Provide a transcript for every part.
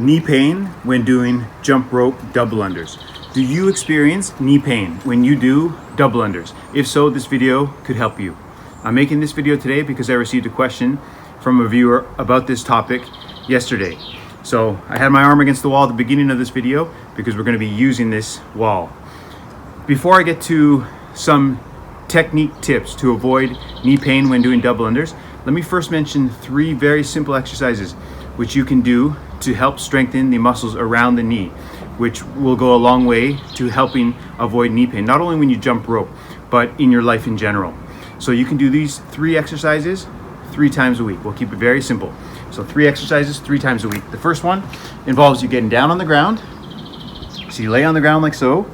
knee pain when doing jump rope double unders. Do you experience knee pain when you do double unders? If so, this video could help you. I'm making this video today because I received a question from a viewer about this topic yesterday. So I had my arm against the wall at the beginning of this video because we're going to be using this wall. Before I get to some technique tips to avoid knee pain when doing double unders, let me first mention 3 very simple exercises which you can do to help strengthen the muscles around the knee, which will go a long way to helping avoid knee pain, not only when you jump rope, but in your life in general. So you can do these 3 exercises 3 times a week. We'll keep it very simple. So 3 exercises 3 times a week. The first one involves you getting down on the ground. So you lay on the ground like so,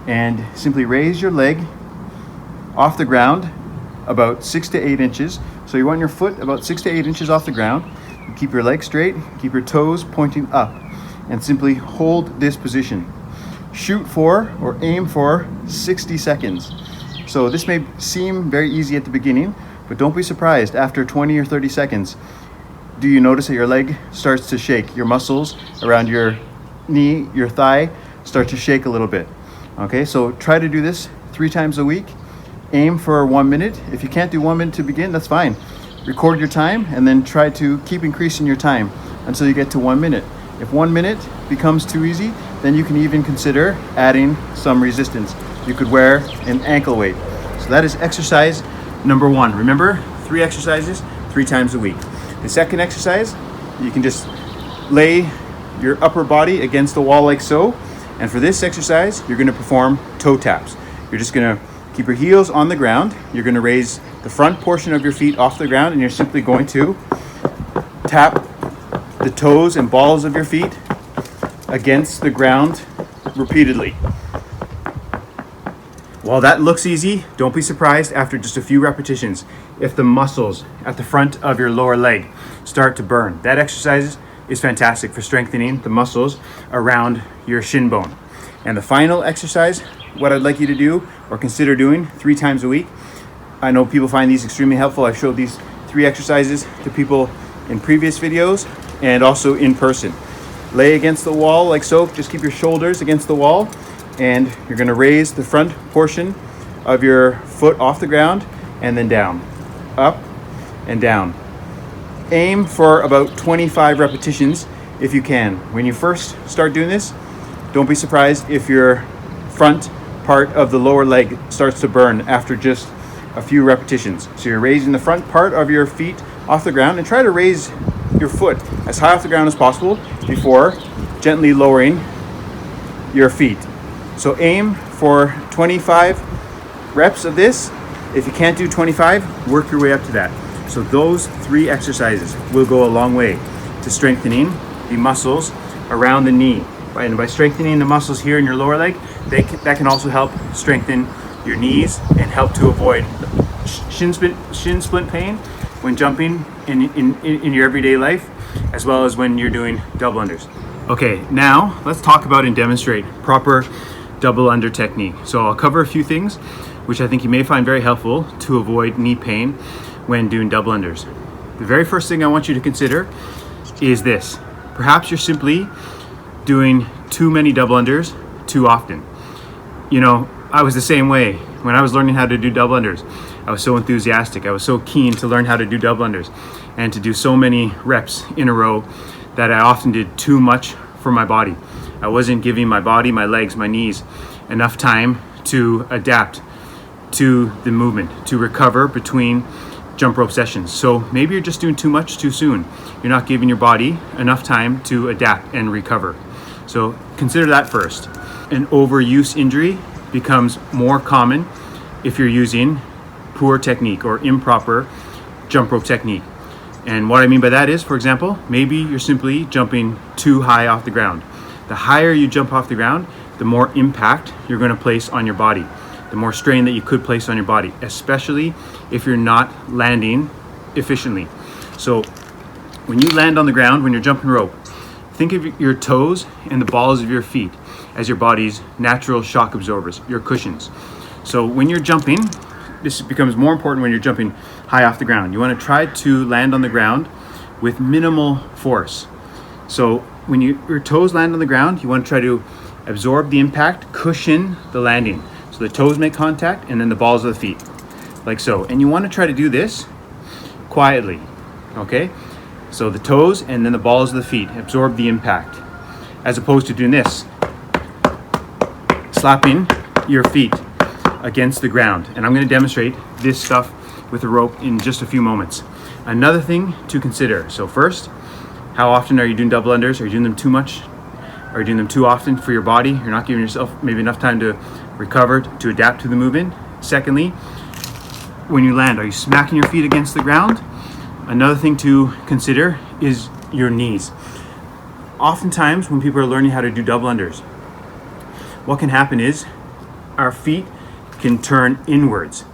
and simply raise your leg off the ground about 6 to 8 inches. So you want your foot about 6 to 8 inches off the ground. You keep your leg straight, keep your toes pointing up, and simply hold this position. Shoot for or aim for 60 seconds. So this may seem very easy at the beginning, but don't be surprised after 20 or 30 seconds. Do you notice that your leg starts to shake? Your muscles around your knee, your thigh start to shake a little bit. Okay, so try to do this 3 times a week. Aim for 1 minute. If you can't do 1 minute to begin, that's fine. Record your time and then try to keep increasing your time until you get to 1 minute. If 1 minute becomes too easy, then you can even consider adding some resistance. You could wear an ankle weight. So that is exercise number 1. Remember, 3 exercises, 3 times a week. The second exercise, you can just lay your upper body against the wall like so. And for this exercise, you're going to perform toe taps. You're just going to keep your heels on the ground. You're going to raise the front portion of your feet off the ground, and you're simply going to tap the toes and balls of your feet against the ground repeatedly. While that looks easy, don't be surprised after just a few repetitions if the muscles at the front of your lower leg start to burn. That exercise is fantastic for strengthening the muscles around your shin bone. And the final exercise, what I'd like you to do or consider doing 3 times a week. I know people find these extremely helpful. I've showed these 3 exercises to people in previous videos and also in person. Lay against the wall like so. Just keep your shoulders against the wall, and you're going to raise the front portion of your foot off the ground and then down, up and down. Aim for about 25 repetitions if you can. When you first start doing this, don't be surprised if your front part of the lower leg starts to burn after just a few repetitions. So you're raising the front part of your feet off the ground, and try to raise your foot as high off the ground as possible before gently lowering your feet. So aim for 25 reps of this. If you can't do 25, work your way up to that. So those 3 exercises will go a long way to strengthening the muscles around the knee. And by strengthening the muscles here in your lower leg, that can also help strengthen your knees and help to avoid shin splint pain when jumping in your everyday life, as well as when you're doing double unders. Okay, now let's talk about and demonstrate proper double under technique. So I'll cover a few things which I think you may find very helpful to avoid knee pain when doing double unders. The very first thing I want you to consider is this. Perhaps you're simply doing too many double unders too often. You know, I was the same way. When I was learning how to do double unders, I was so enthusiastic. I was so keen to learn how to do double unders and to do so many reps in a row that I often did too much for my body. I wasn't giving my body, my legs, my knees enough time to adapt to the movement, to recover between jump rope sessions. So maybe you're just doing too much too soon. You're not giving your body enough time to adapt and recover. So consider that first. An overuse injury becomes more common if you're using poor technique or improper jump rope technique. And what I mean by that is, for example, maybe you're simply jumping too high off the ground. The higher you jump off the ground, the more impact you're going to place on your body, the more strain that you could place on your body, especially if you're not landing efficiently. So when you land on the ground, when you're jumping rope, think of your toes and the balls of your feet as your body's natural shock absorbers, your cushions. So when you're jumping, this becomes more important when you're jumping high off the ground. You want to try to land on the ground with minimal force. So when your toes land on the ground, you want to try to absorb the impact, cushion the landing. So the toes make contact and then the balls of the feet, like so. And you want to try to do this quietly, okay? So the toes and then the balls of the feet absorb the impact, as opposed to doing this, slapping your feet against the ground. And I'm going to demonstrate this stuff with a rope in just a few moments. Another thing to consider. So first, how often are you doing double unders? Are you doing them too much? Are you doing them too often for your body? You're not giving yourself maybe enough time to recover, to adapt to the movement. Secondly, when you land, are you smacking your feet against the ground? Another thing to consider is your knees. Oftentimes when people are learning how to do double unders, what can happen is our feet can turn inwards.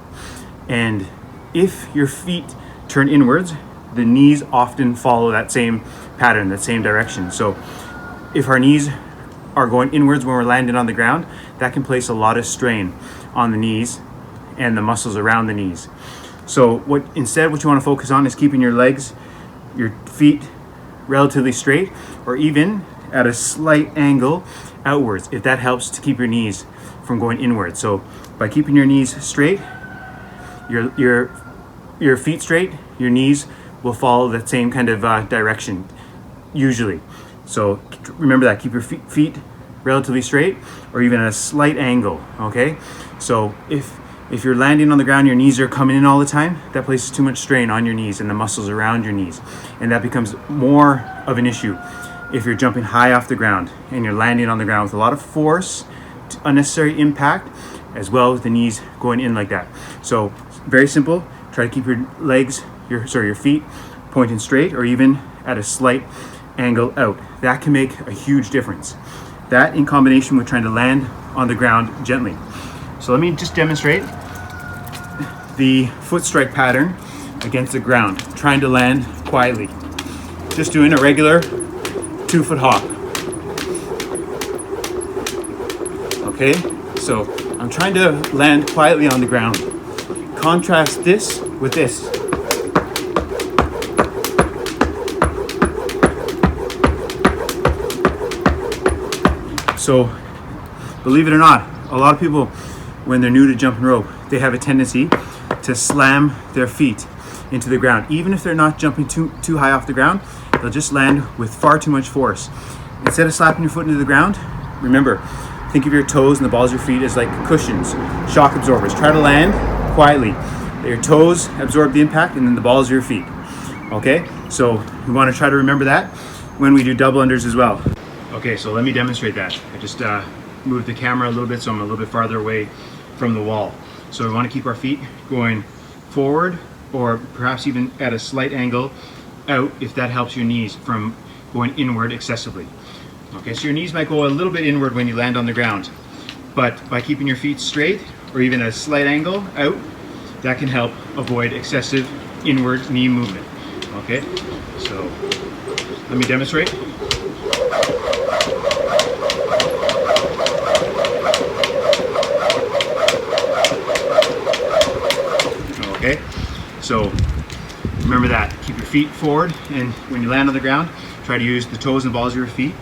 And if your feet turn inwards, the knees often follow that same pattern, that same direction. So if our knees are going inwards when we're landing on the ground, that can place a lot of strain on the knees and the muscles around the knees. So what you want to focus on is keeping your legs, your feet relatively straight, or even at a slight angle outwards, if that helps to keep your knees from going inward. So by keeping your knees straight, your feet straight, your knees will follow that same kind of direction usually. So remember that, keep your feet relatively straight or even at a slight angle, okay? So if you're landing on the ground, your knees are coming in all the time, that places too much strain on your knees and the muscles around your knees. And that becomes more of an issue if you're jumping high off the ground and you're landing on the ground with a lot of force, unnecessary impact, as well as the knees going in like that. So very simple, try to keep your legs, your feet pointing straight or even at a slight angle out. That can make a huge difference. That in combination with trying to land on the ground gently. So let me just demonstrate the foot strike pattern against the ground, trying to land quietly. Just doing a regular 2-foot hop. Okay, so I'm trying to land quietly on the ground. Contrast this with this. So, believe it or not, a lot of people, when they're new to jumping rope, they have a tendency to slam their feet into the ground. Even if they're not jumping too high off the ground, they'll just land with far too much force. Instead of slapping your foot into the ground, remember, think of your toes and the balls of your feet as like cushions, shock absorbers. Try to land quietly. Let your toes absorb the impact and then the balls of your feet. Okay, so we want to try to remember that when we do double unders as well. Okay, so let me demonstrate that. I just moved the camera a little bit so I'm a little bit farther away from the wall. So we want to keep our feet going forward or perhaps even at a slight angle out if that helps your knees from going inward excessively. Okay, so your knees might go a little bit inward when you land on the ground, but by keeping your feet straight or even at a slight angle out, that can help avoid excessive inward knee movement. Okay, so let me demonstrate. Okay, so remember that, keep your feet forward, and when you land on the ground, try to use the toes and balls of your feet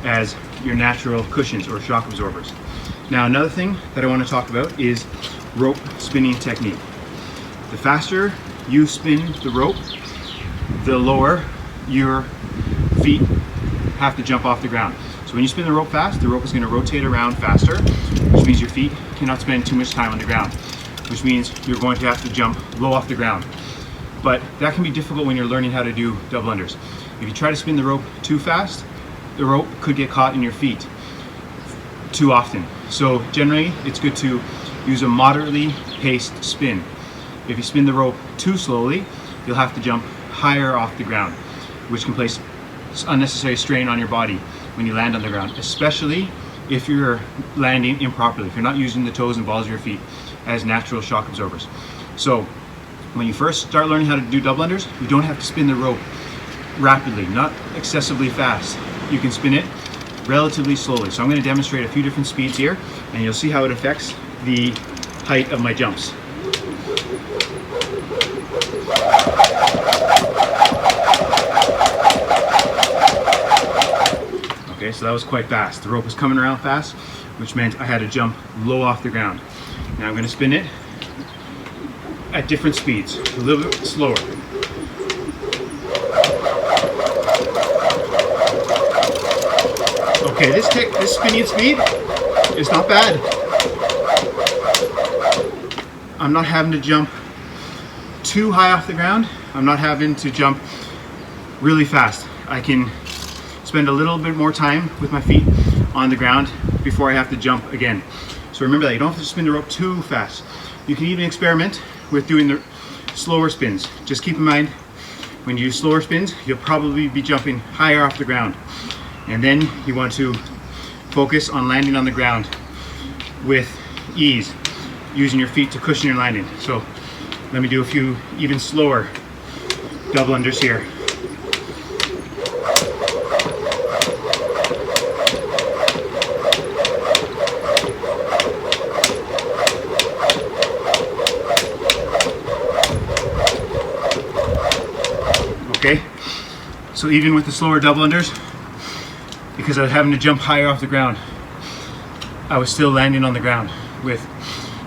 as your natural cushions or shock absorbers. Now another thing that I want to talk about is rope spinning technique. The faster you spin the rope, the lower your feet have to jump off the ground. So when you spin the rope fast, the rope is going to rotate around faster, which means your feet cannot spend too much time on the ground, which means you're going to have to jump low off the ground. But that can be difficult when you're learning how to do double unders. If you try to spin the rope too fast, the rope could get caught in your feet too often. So generally, it's good to use a moderately paced spin. If you spin the rope too slowly, you'll have to jump higher off the ground, which can place unnecessary strain on your body when you land on the ground, especially if you're landing improperly, if you're not using the toes and balls of your feet as natural shock absorbers. So when you first start learning how to do double unders, you don't have to spin the rope rapidly, not excessively fast. You can spin it relatively slowly. So I'm going to demonstrate a few different speeds here, and you'll see how it affects the height of my jumps. So that was quite fast. The rope was coming around fast, which meant I had to jump low off the ground. Now I'm going to spin it at different speeds, a little bit slower. Okay, this spinning speed is not bad. I'm not having to jump too high off the ground. I'm not having to jump really fast. I can spend a little bit more time with my feet on the ground before I have to jump again. So remember that you don't have to spin the rope too fast. You can even experiment with doing the slower spins. Just keep in mind, when you do slower spins, you'll probably be jumping higher off the ground. And then you want to focus on landing on the ground with ease, using your feet to cushion your landing. So let me do a few even slower double unders here. Okay, so even with the slower double unders, because I was having to jump higher off the ground, I was still landing on the ground with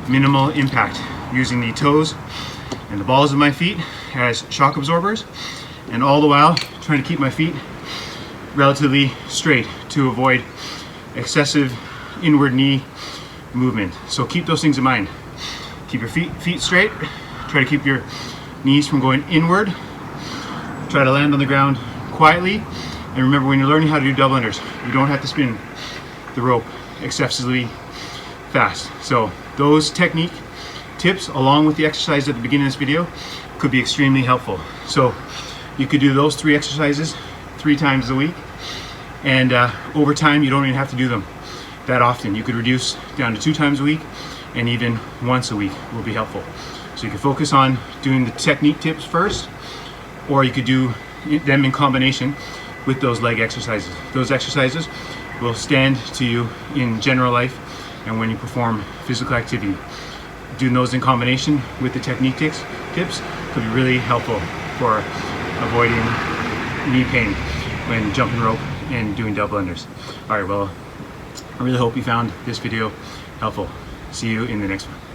minimal impact, using the toes and the balls of my feet as shock absorbers, and all the while trying to keep my feet relatively straight to avoid excessive inward knee movement. So keep those things in mind. Keep your feet straight, try to keep your knees from going inward, try to land on the ground quietly, and remember, when you're learning how to do double unders, you don't have to spin the rope excessively fast. So those technique tips, along with the exercise at the beginning of this video, could be extremely helpful. So you could do those 3 exercises 3 times a week, and over time you don't even have to do them that often. You could reduce down to 2 times a week, and even once a week will be helpful. So you can focus on doing the technique tips first, or you could do them in combination with those leg exercises. Those exercises will stand to you in general life and when you perform physical activity. Doing those in combination with the technique tips could be really helpful for avoiding knee pain when jumping rope and doing double unders. All right, well, I really hope you found this video helpful. See you in the next one.